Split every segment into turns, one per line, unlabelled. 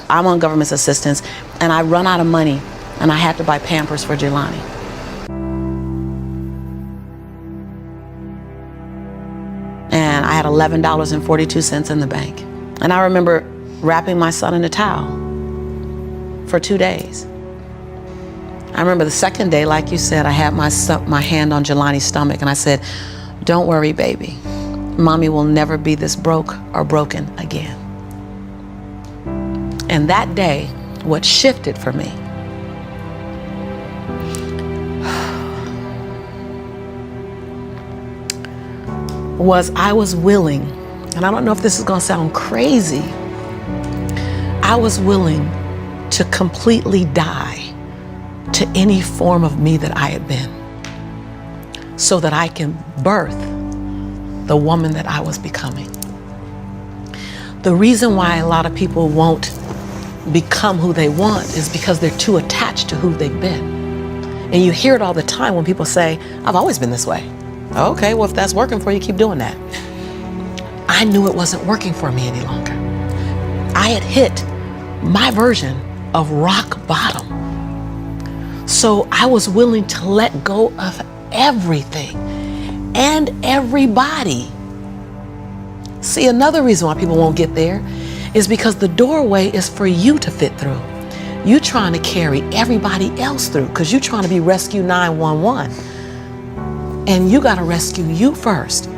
I'm on government assistance, and I run out of money, and I had to buy Pampers for Jelani. And I had $11.42 in the bank. And I remember wrapping my son in a towel for 2 days. I remember the second day, like you said, I had my hand on Jelani's stomach, and I said, "Don't worry, baby. Mommy will never be this broke or broken again." And that day, what shifted for me was I was willing, and I don't know if this is gonna sound crazy, I was willing to completely die to any form of me that I had been, so that I can birth the woman that I was becoming. The reason why a lot of people won't become who they want is because they're too attached to who they've been. And you hear it all the time when people say, "I've always been this way." Okay, well, if that's working for you, keep doing that. I knew it wasn't working for me any longer. I had hit my version of rock bottom. So I was willing to let go of everything and everybody. See, another reason why people won't get there is because the doorway is for you to fit through. You trying to carry everybody else through because you're trying to be Rescue 911. And you got to rescue you first.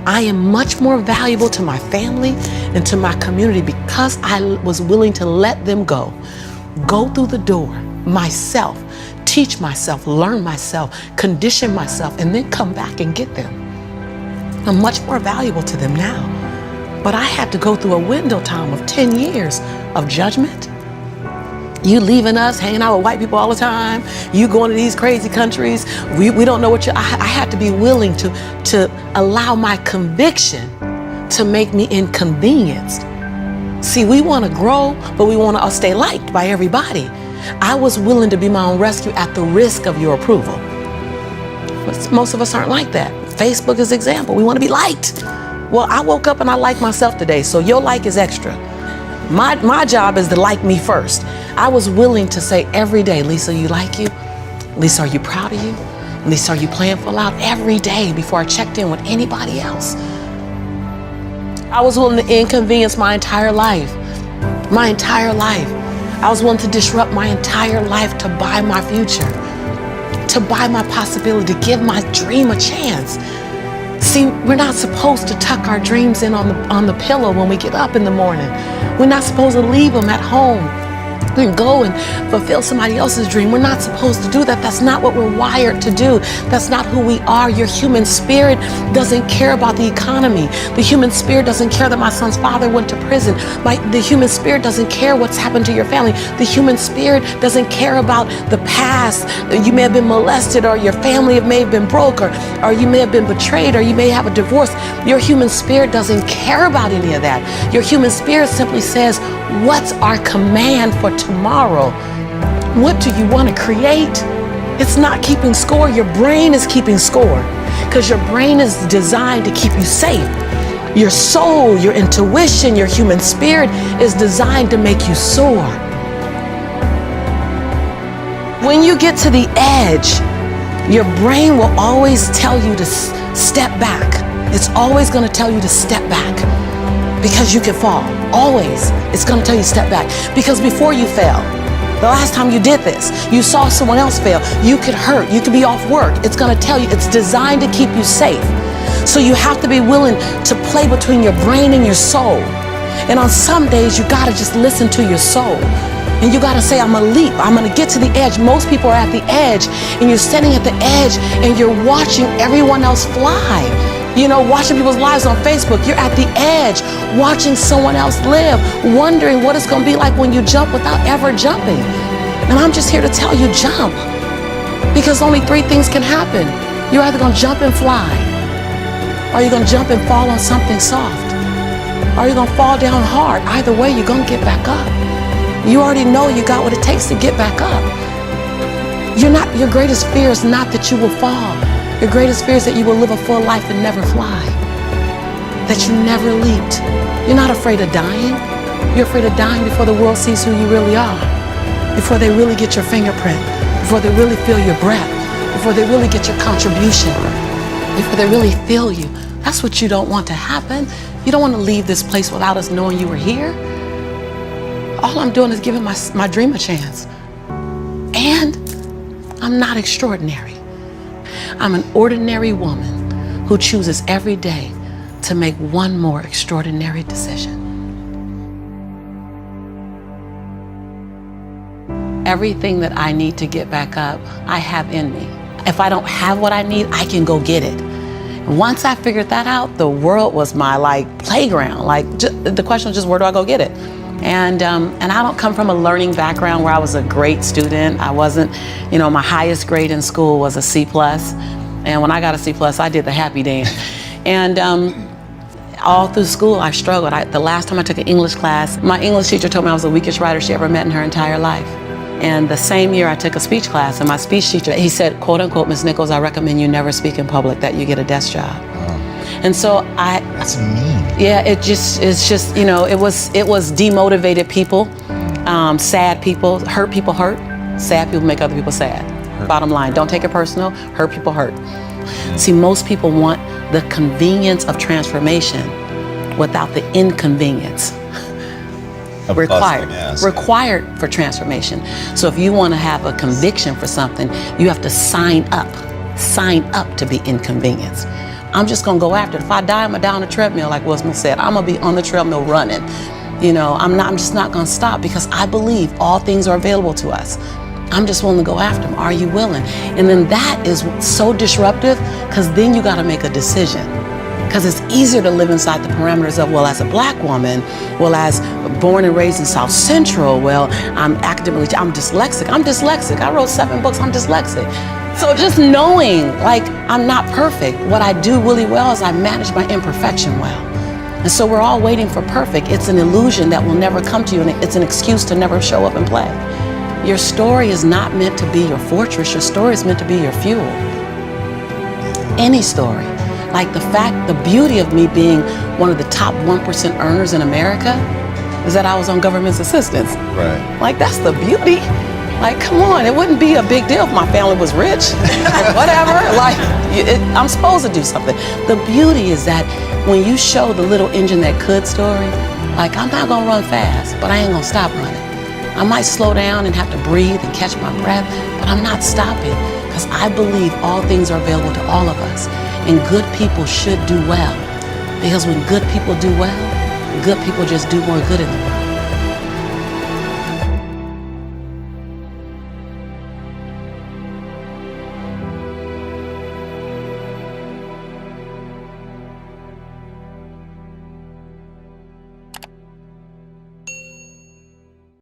I am much more valuable to my family and to my community because I was willing to let them go through the door myself, teach myself, learn myself, condition myself, and then come back and get them. I'm much more valuable to them now. But I had to go through a window time of 10 years of judgment. You leaving us, hanging out with white people all the time. You going to these crazy countries. We don't know what you. I had to be willing to allow my conviction to make me inconvenienced. See, we want to grow, but we want to stay liked by everybody. I was willing to be my own rescue at the risk of your approval. But most of us aren't like that. Facebook is an example. We want to be liked. Well, I woke up and I like myself today, so your like is extra. My job is to like me first. I was willing to say every day, "Lisa, you like you? Lisa, are you proud of you? Lisa, are you playing full out?" Every day before I checked in with anybody else. I was willing to inconvenience my entire life. My entire life. I was willing to disrupt my entire life to buy my future, to buy my possibility, to give my dream a chance. See, we're not supposed to tuck our dreams in on the pillow when we get up in the morning. We're not supposed to leave them at home and go and fulfill somebody else's dream. We're not supposed to do that. That's not what we're wired to do. That's not who we are. Your human spirit doesn't care about the economy. The human spirit doesn't care that my son's father went to prison. The human spirit doesn't care what's happened to your family. The human spirit doesn't care about the past. You may have been molested, or your family may have been broke, or you may have been betrayed, or you may have a divorce. Your human spirit doesn't care about any of that. Your human spirit simply says, "What's our command for tomorrow? What do you want to create?" It's not keeping score. Your brain is keeping score because your brain is designed to keep you safe. Your soul, your intuition, your human spirit is designed to make you soar. When you get to the edge, your brain will always tell you to step back. It's always going to tell you to step back. Because you can fall. Always. It's going to tell you to step back. Because before you fell, the last time you did this, you saw someone else fail. You could hurt. You could be off work. It's going to tell you. It's designed to keep you safe. So you have to be willing to play between your brain and your soul. And on some days, you got to just listen to your soul. And you got to say, "I'm going to leap. I'm going to get to the edge." Most people are at the edge, and you're standing at the edge, and you're watching everyone else fly. You know, watching people's lives on Facebook. You're at the edge, watching someone else live, wondering what it's going to be like when you jump without ever jumping. And I'm just here to tell you, jump. Because only 3 things can happen. You're either going to jump and fly, or you're going to jump and fall on something soft, or you're going to fall down hard. Either way, you're going to get back up. You already know you got what it takes to get back up. Your greatest fear is not that you will fall. Your greatest fear is that you will live a full life and never fly. That you never leaped. You're not afraid of dying. You're afraid of dying before the world sees who you really are, before they really get your fingerprint, before they really feel your breath, before they really get your contribution, before they really feel you. That's what you don't want to happen. You don't want to leave this place without us knowing you were here. All I'm doing is giving my dream a chance. And I'm not extraordinary. I'm an ordinary woman who chooses every day to make one more extraordinary decision. Everything that I need to get back up, I have in me. If I don't have what I need, I can go get it. Once I figured that out, the world was my playground. The question was just, where do I go get it? And I don't come from a learning background where I was a great student. I wasn't, my highest grade in school was a C+. And when I got a C+, I did the happy dance. And all through school, I struggled. The last time I took an English class, my English teacher told me I was the weakest writer she ever met in her entire life. And the same year I took a speech class, and my speech teacher, he said, quote unquote, Ms. Nichols, I recommend you never speak in public, that you get a desk job. And so
That's mean.
Yeah, it's just, it was demotivated people, sad people, hurt people hurt, sad people make other people sad. Bottom line, don't take it personal, hurt people hurt. See, most people want the convenience of transformation without the inconvenience required for transformation. So if you want to have a conviction for something, you have to sign up to be inconvenienced. I'm just gonna go after it. If I die, I'm gonna die on the treadmill, like Will Smith said. I'm gonna be on the treadmill running. I'm just not gonna stop, because I believe all things are available to us. I'm just willing to go after them. Are you willing? And then that is so disruptive, because then you gotta make a decision. Because it's easier to live inside the parameters of, well, as a black woman, well, as born and raised in South Central, well, I'm dyslexic. I wrote 7 books, I'm dyslexic. So just knowing, I'm not perfect. What I do really well is I manage my imperfection well. And so we're all waiting for perfect. It's an illusion that will never come to you, and it's an excuse to never show up and play. Your story is not meant to be your fortress. Your story is meant to be your fuel. Any story. The beauty of me being one of the top 1% earners in America is that I was on government's assistance.
Right.
That's the beauty. Come on, it wouldn't be a big deal if my family was rich, whatever. I'm supposed to do something. The beauty is that when you show the little engine that could story, I'm not gonna run fast, but I ain't gonna stop running. I might slow down and have to breathe and catch my breath, but I'm not stopping, because I believe all things are available to all of us, and good people should do well. Because when good people do well, good people just do more good in the world.